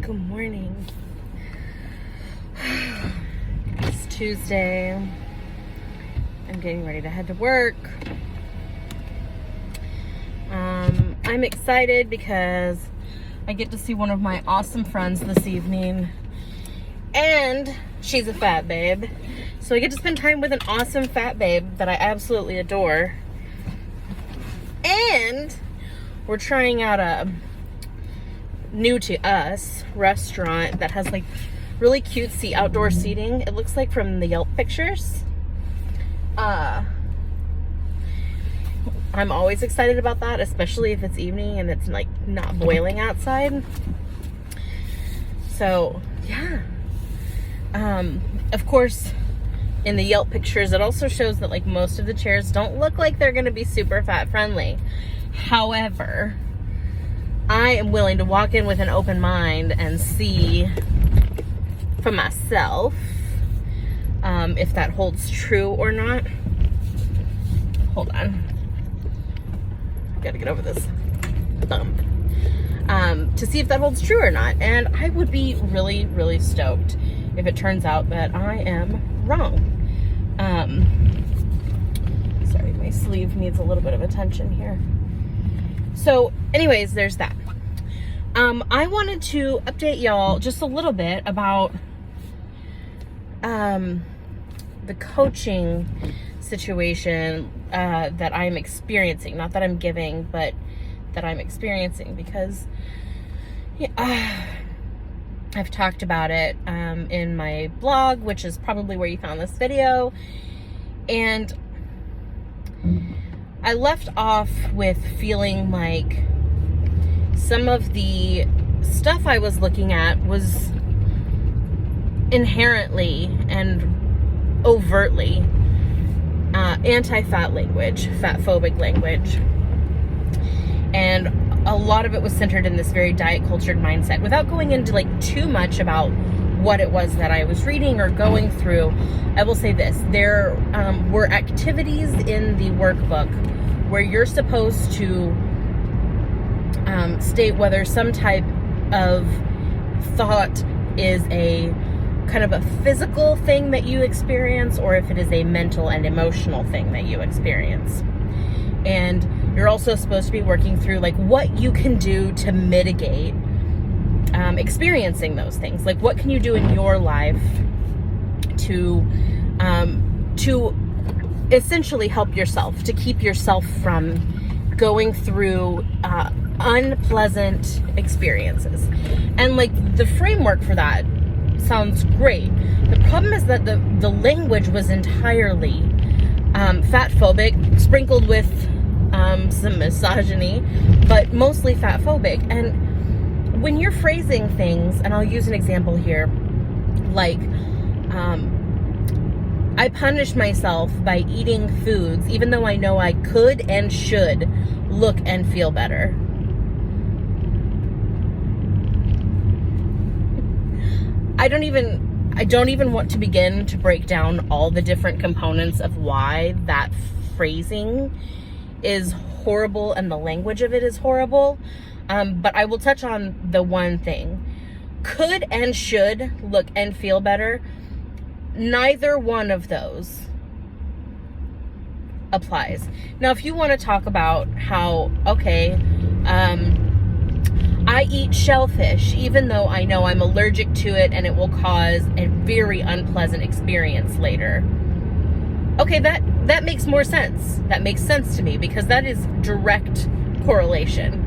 Good morning. It's Tuesday. I'm getting ready to head to work. I'm excited because I get to see one of my awesome friends this evening, and she's a fat babe. So I get to spend time with an awesome fat babe that I absolutely adore. And we're trying out a new to us restaurant that has like really cutesy outdoor seating. It looks like from the Yelp pictures. I'm always excited about that, especially if it's evening and it's like not boiling outside. So yeah. Of course, in the Yelp pictures, it also shows that like most of the chairs don't look like they're gonna be super fat friendly. However, I am willing to walk in with an open mind and see for myself if that holds true or not. Hold on. Gotta get over this bump. To see if that holds true or not. And I would be really, really stoked if it turns out that I am wrong. Sorry, my sleeve needs a little bit of attention here. So anyways, there's that. I wanted to update y'all just a little bit about the coaching situation that I'm experiencing. Not that I'm giving, but that I'm experiencing, because I've talked about it in my blog, which is probably where you found this video. And I left off with feeling like some of the stuff I was looking at was inherently and overtly anti-fat language, fat-phobic language. And a lot of it was centered in this very diet-cultured mindset. Without going into like too much about what it was that I was reading or going through, I will say this. There were activities in the workbook where you're supposed to state whether some type of thought is a kind of a physical thing that you experience, or if it is a mental and emotional thing that you experience. And you're also supposed to be working through like what you can do to mitigate experiencing those things. Like, what can you do in your life to essentially help yourself, to keep yourself from going through unpleasant experiences. And like the framework for that sounds great. The problem is that the language was entirely fat phobic, sprinkled with some misogyny, but mostly fat phobic. And when you're phrasing things, and I'll use an example here, like I punish myself by eating foods even though I know I could and should look and feel better. I don't even want to begin to break down all the different components of why that phrasing is horrible and the language of it is horrible. But I will touch on the one thing. Could and should look and feel better. Neither one of those applies. Now, if you want to talk about how, okay, I eat shellfish even though I know I'm allergic to it and it will cause a very unpleasant experience later. Okay, that makes more sense. That makes sense to me, because that is direct correlation.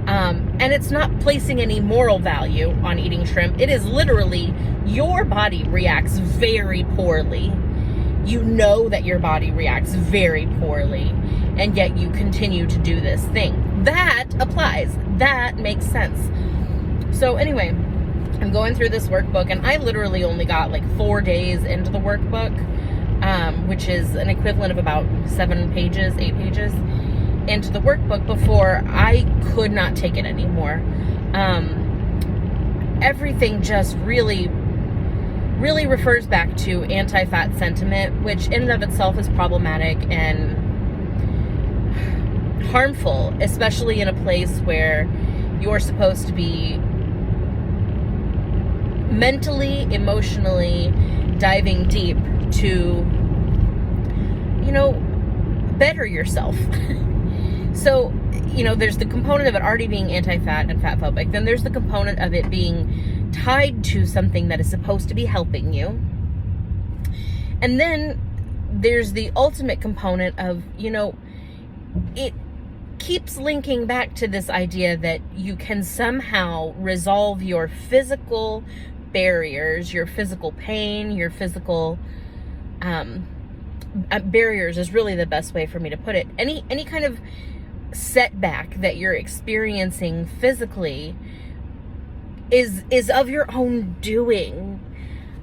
And it's not placing any moral value on eating shrimp. It is literally your body reacts very poorly. You know that your body reacts very poorly, and yet you continue to do this thing. That applies. That makes sense. So anyway, I'm going through this workbook, and I literally only got like 4 days into the workbook, which is an equivalent of about 8 pages into the workbook before I could not take it anymore. Everything just really refers back to anti-fat sentiment, which in and of itself is problematic and harmful, especially in a place where you're supposed to be mentally, emotionally diving deep to, better yourself. So, there's the component of it already being anti-fat and fat phobic. Then there's the component of it being tied to something that is supposed to be helping you. And then there's the ultimate component of, it keeps linking back to this idea that you can somehow resolve your physical barriers, your physical pain, your physical barriers is really the best way for me to put it. Any kind of setback that you're experiencing physically is of your own doing.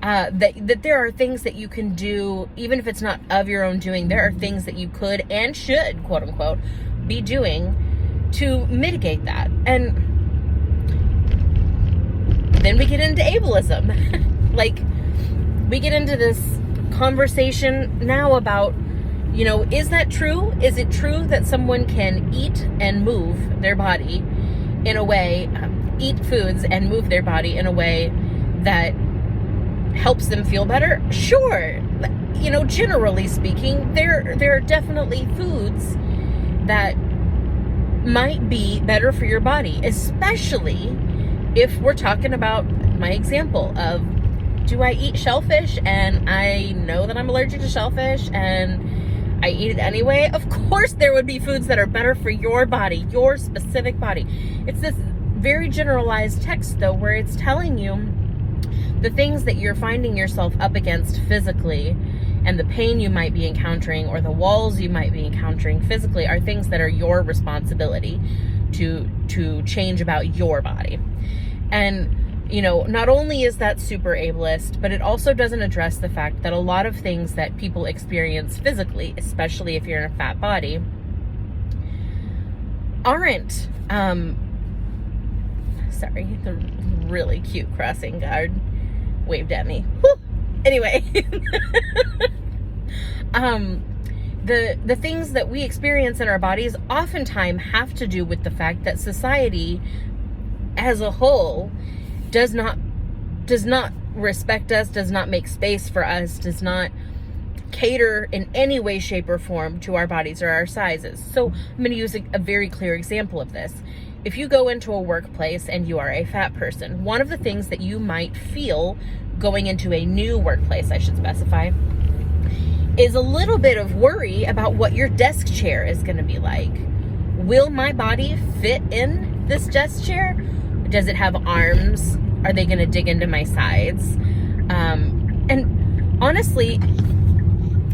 That there are things that you can do, even if it's not of your own doing. There are things that you could and should, quote unquote, be doing to mitigate that. And then we get into ableism. Like, we get into this conversation now about, is that true? Is it true that someone can eat and move their body in a way, eat foods and move their body in a way that helps them feel better? Sure. Generally speaking, there are definitely foods that might be better for your body, especially if we're talking about my example of, do I eat shellfish and I know that I'm allergic to shellfish and I eat it anyway? Of course there would be foods that are better for your body, your specific body. It's this very generalized text though, where it's telling you the things that you're finding yourself up against physically and the pain you might be encountering or the walls you might be encountering physically are things that are your responsibility to change about your body. And, not only is that super ableist, but it also doesn't address the fact that a lot of things that people experience physically, especially if you're in a fat body, aren't, sorry, the really cute crossing guard waved at me. Whew. Anyway, the things that we experience in our bodies oftentimes have to do with the fact that society as a whole does not respect us, does not make space for us, does not cater in any way, shape, or form to our bodies or our sizes. So I'm going to use a very clear example of this. If you go into a workplace and you are a fat person, one of the things that you might feel going into a new workplace, I should specify, is a little bit of worry about what your desk chair is going to be like. Will my body fit in this desk chair? Does it have arms? Are they going to dig into my sides? And honestly,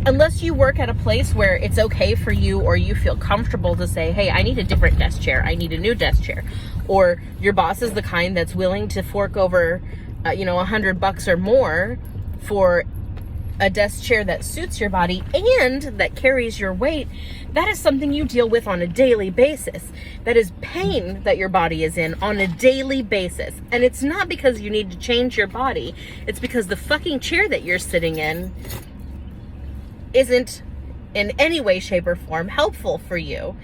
unless you work at a place where it's okay for you or you feel comfortable to say, hey, I need a different desk chair, I need a new desk chair, or your boss is the kind that's willing to fork over $100 or more for a desk chair that suits your body and that carries your weight, that is something you deal with on a daily basis. That is pain that your body is in on a daily basis. And it's not because you need to change your body. It's because the fucking chair that you're sitting in isn't in any way, shape, or form helpful for you.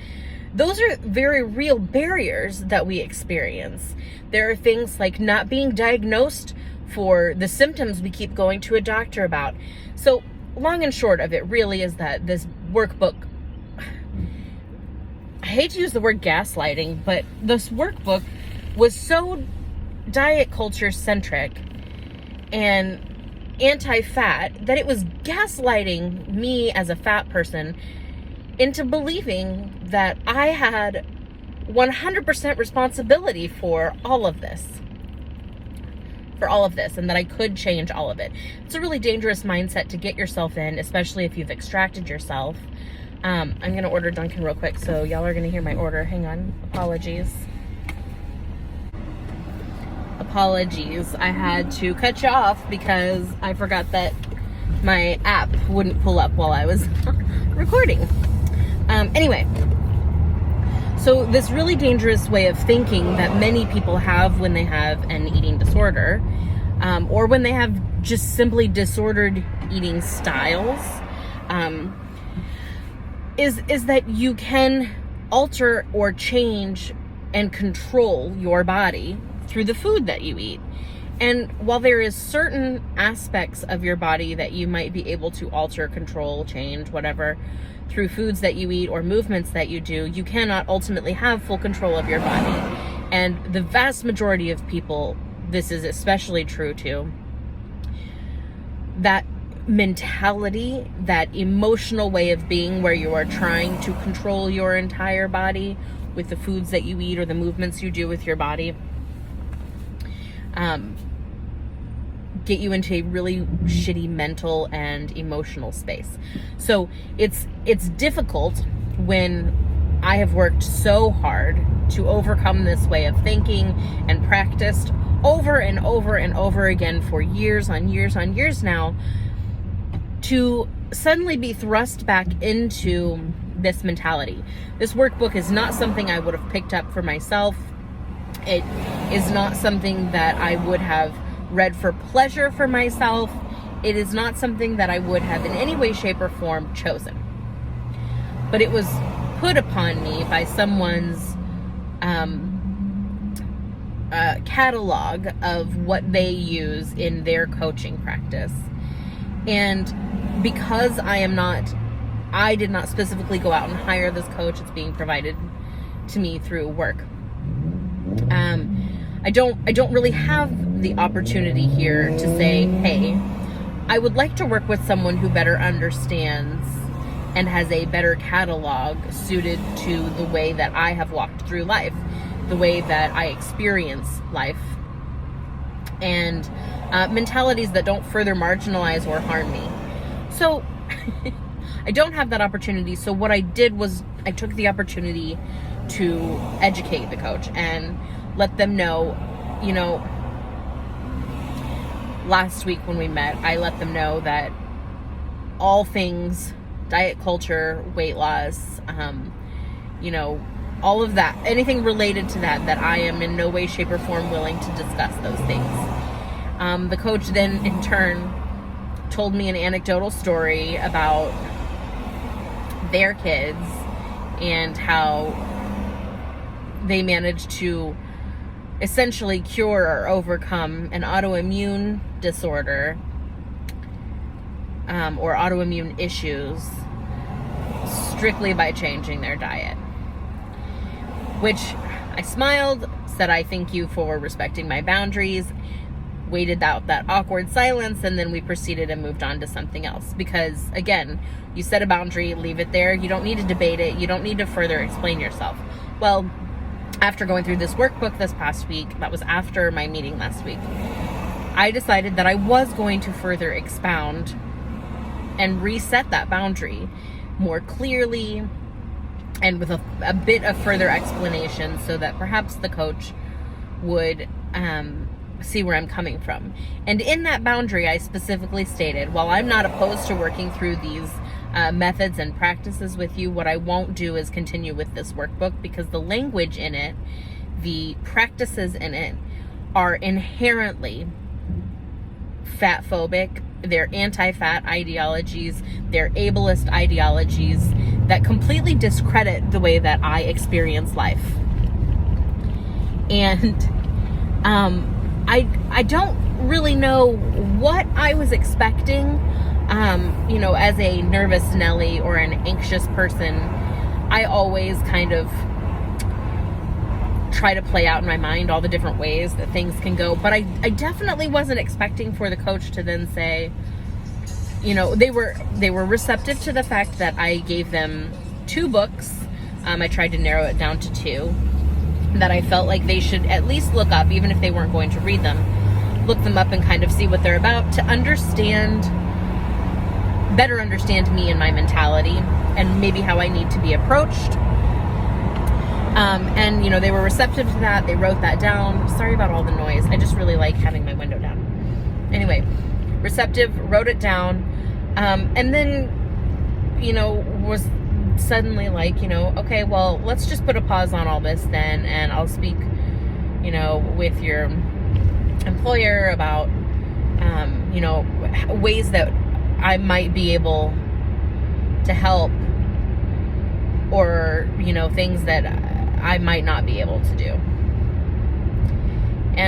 Those are very real barriers that we experience. There are things like not being diagnosed for the symptoms we keep going to a doctor about. So long and short of it really is that this workbook, I hate to use the word gaslighting, but this workbook was so diet culture centric and anti-fat that it was gaslighting me as a fat person into believing that I had 100% responsibility for all of this. And that I could change all of it. It's a really dangerous mindset to get yourself in, especially if you've extracted yourself. I'm going to order Dunkin' real quick, so y'all are going to hear my order. Hang on. Apologies. I had to cut you off because I forgot that my app wouldn't pull up while I was recording. Anyway. So this really dangerous way of thinking that many people have when they have an eating disorder, or when they have just simply disordered eating styles, is that you can alter or change and control your body through the food that you eat. And while there is certain aspects of your body that you might be able to alter, control, change, whatever, through foods that you eat or movements that you do, you cannot ultimately have full control of your body. And the vast majority of people, this is especially true to, that mentality, that emotional way of being where you are trying to control your entire body with the foods that you eat or the movements you do with your body, get you into a really shitty mental and emotional space. So it's difficult when I have worked so hard to overcome this way of thinking and practiced over and over and over again for years on years on years now, to suddenly be thrust back into this mentality. This workbook is not something I would have picked up for myself. It is not something that I would have read for pleasure for myself. It is not something that I would have in any way, shape, or form chosen. But it was put upon me by someone's catalog of what they use in their coaching practice. And because I did not specifically go out and hire this coach, it's being provided to me through work. I don't really have the opportunity here to say, hey, I would like to work with someone who better understands and has a better catalog suited to the way that I have walked through life, the way that I experience life, and mentalities that don't further marginalize or harm me. So I don't have that opportunity. So what I did was I took the opportunity to educate the coach and let them know, last week when we met, I let them know that all things diet culture, weight loss, all of that, anything related to that I am in no way, shape, or form willing to discuss those things. The coach then in turn told me an anecdotal story about their kids and how they managed to essentially cure or overcome an autoimmune disorder or autoimmune issues strictly by changing their diet. Which I smiled, said I thank you for respecting my boundaries, waited out that awkward silence, and then we proceeded and moved on to something else. Because again, you set a boundary, leave it there. You don't need to debate it. You don't need to further explain yourself. Well, after going through this workbook this past week, that was after my meeting last week, I decided that I was going to further expound and reset that boundary more clearly and with a bit of further explanation so that perhaps the coach would see where I'm coming from. And in that boundary, I specifically stated, while I'm not opposed to working through these methods and practices with you, what I won't do is continue with this workbook because the language in it, the practices in it, are inherently fat phobic. They're anti-fat ideologies. They're ableist ideologies that completely discredit the way that I experience life. And I don't really know what I was expecting. As a nervous Nelly or an anxious person, I always kind of try to play out in my mind all the different ways that things can go. But I definitely wasn't expecting for the coach to then say, they were receptive to the fact that I gave them 2 books. I tried to narrow it down to 2 that I felt like they should at least look up, even if they weren't going to read them, look them up and kind of see what they're about to better understand me and my mentality and maybe how I need to be approached. They were receptive to that. They wrote that down. Sorry about all the noise. I just really like having my window down. Anyway, receptive, wrote it down, and then, was suddenly like, okay, well, let's just put a pause on all this then, and I'll speak, with your employer about, ways that I might be able to help, or, things that I might not be able to do.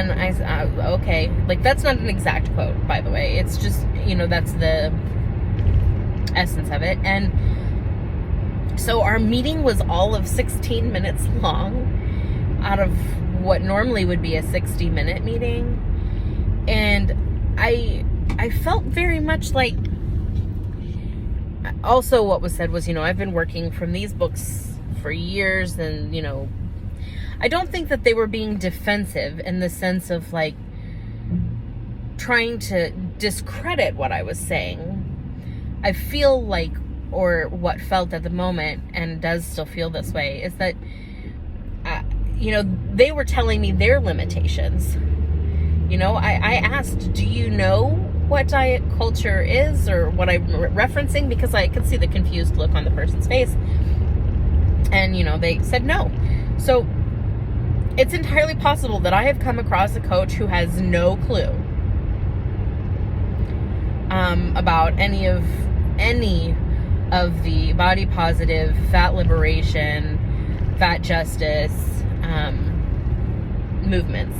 And I said, okay, like that's not an exact quote, by the way. It's just, that's the essence of it. And so our meeting was all of 16 minutes long out of what normally would be a 60-minute meeting. And I felt very much like, also what was said was, I've been working from these books for years, and, I don't think that they were being defensive in the sense of like trying to discredit what I was saying. I feel like, or what felt at the moment, and does still feel this way, is that, they were telling me their limitations. I asked, do you know what diet culture is, or what I'm referencing? Because I could see the confused look on the person's face. And, they said no. So it's entirely possible that I have come across a coach who has no clue about any of the body positive, fat liberation, fat justice movements.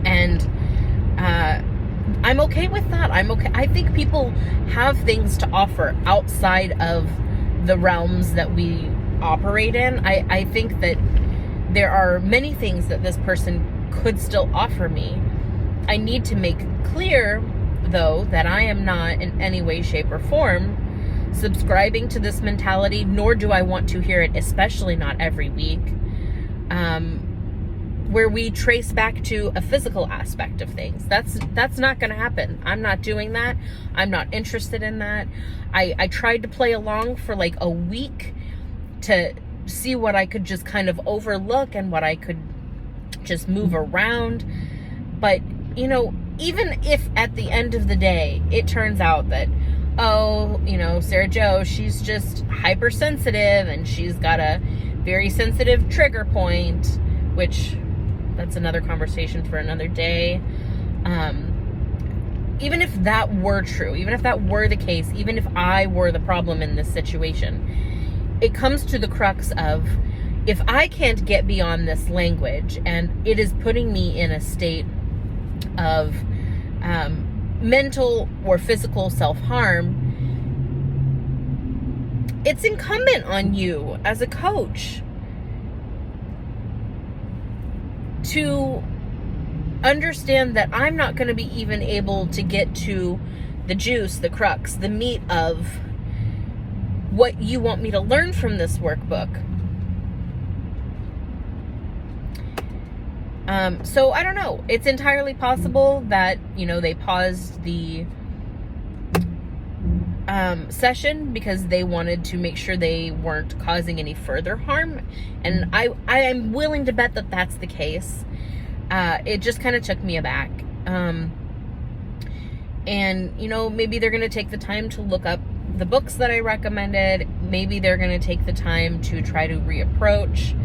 And I'm okay with that. I'm okay. I think people have things to offer outside of the realms that we operate in. I think that there are many things that this person could still offer me. I need to make clear, though, that I am not in any way, shape, or form subscribing to this mentality, nor do I want to hear it, especially not every week, where we trace back to a physical aspect of things. That's not going to happen. I'm not doing that. I'm not interested in that. I tried to play along for like a week to see what I could just kind of overlook and what I could just move around. But, even if at the end of the day, it turns out that, Sarah Jo, she's just hypersensitive and she's got a very sensitive trigger point, which that's another conversation for another day. Even if that were true, even if that were the case, even if I were the problem in this situation, it comes to the crux of, if I can't get beyond this language and it is putting me in a state of mental or physical self-harm, it's incumbent on you as a coach to understand that I'm not going to be even able to get to the juice, the crux, the meat of what you want me to learn from this workbook. So I don't know. It's entirely possible that, they paused the session because they wanted to make sure they weren't causing any further harm. And I am willing to bet that that's the case. It just kind of took me aback. And, maybe they're going to take the time to look up the books that I recommended. Maybe they're going to take the time to try to reapproach.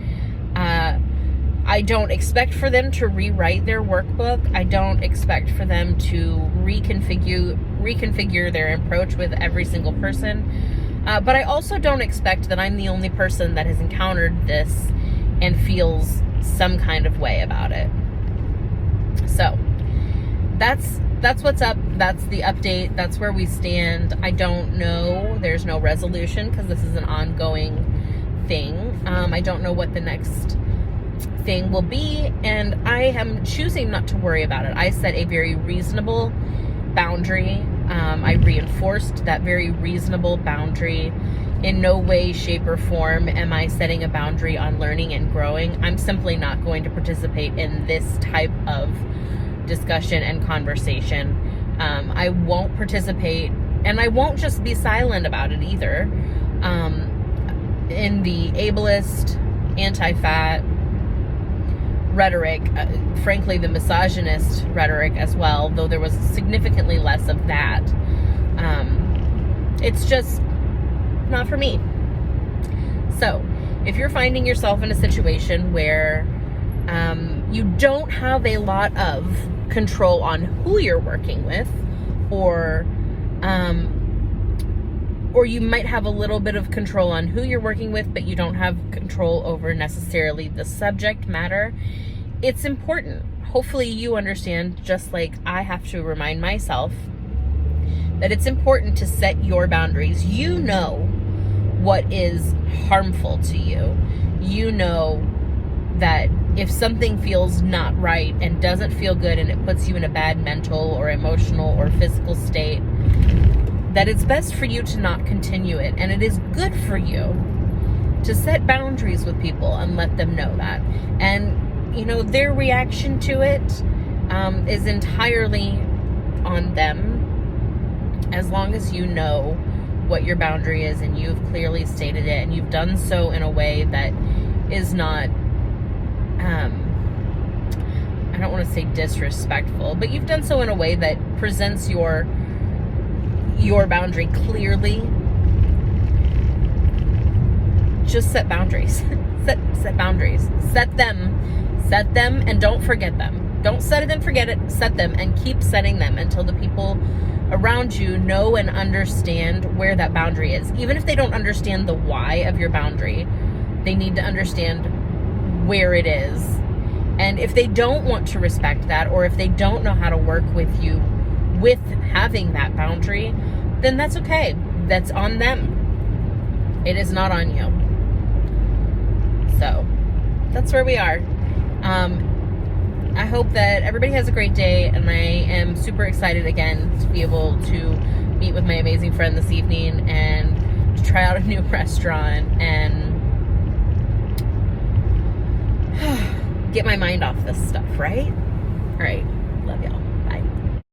I don't expect for them to rewrite their workbook. I don't expect for them to reconfigure their approach with every single person. But I also don't expect that I'm the only person that has encountered this and feels some kind of way about it. So that's what's up. That's the update. That's where we stand. I don't know. There's no resolution because this is an ongoing thing. I don't know what the next thing will be, and I am choosing not to worry about it. I set a very reasonable boundary. I reinforced that very reasonable boundary. In no way, shape, or form am I setting a boundary on learning and growing. I'm simply not going to participate in this type of discussion and conversation. I won't participate, and I won't just be silent about it either. In the ableist, anti-fat rhetoric, frankly the misogynist rhetoric as well, though there was significantly less of that. It's just not for me. So if you're finding yourself in a situation where you don't have a lot of control on who you're working with, or you might have a little bit of control on who you're working with, but you don't have control over necessarily the subject matter, it's important. Hopefully you understand, just like I have to remind myself, that it's important to set your boundaries. You know what is harmful to you. You know that if something feels not right and doesn't feel good and it puts you in a bad mental or emotional or physical state, that it's best for you to not continue it. And it is good for you to set boundaries with people and let them know that. And, you know, their reaction to it is entirely on them, as long as you know what your boundary is and you've clearly stated it and you've done so in a way that is not, I don't want to say disrespectful, but you've done so in a way that presents your boundary clearly. Just set boundaries. set boundaries. Set them and don't forget them. Don't set it and forget it. Set them and keep setting them until the people around you know and understand where that boundary is. Even if they don't understand the why of your boundary, they need to understand where it is. And if they don't want to respect that, or if they don't know how to work with you with having that boundary, then that's okay. That's on them. It is not on you. So that's where we are. I hope that everybody has a great day, and I am super excited again to be able to meet with my amazing friend this evening and to try out a new restaurant and get my mind off this stuff, right? All right. Love y'all.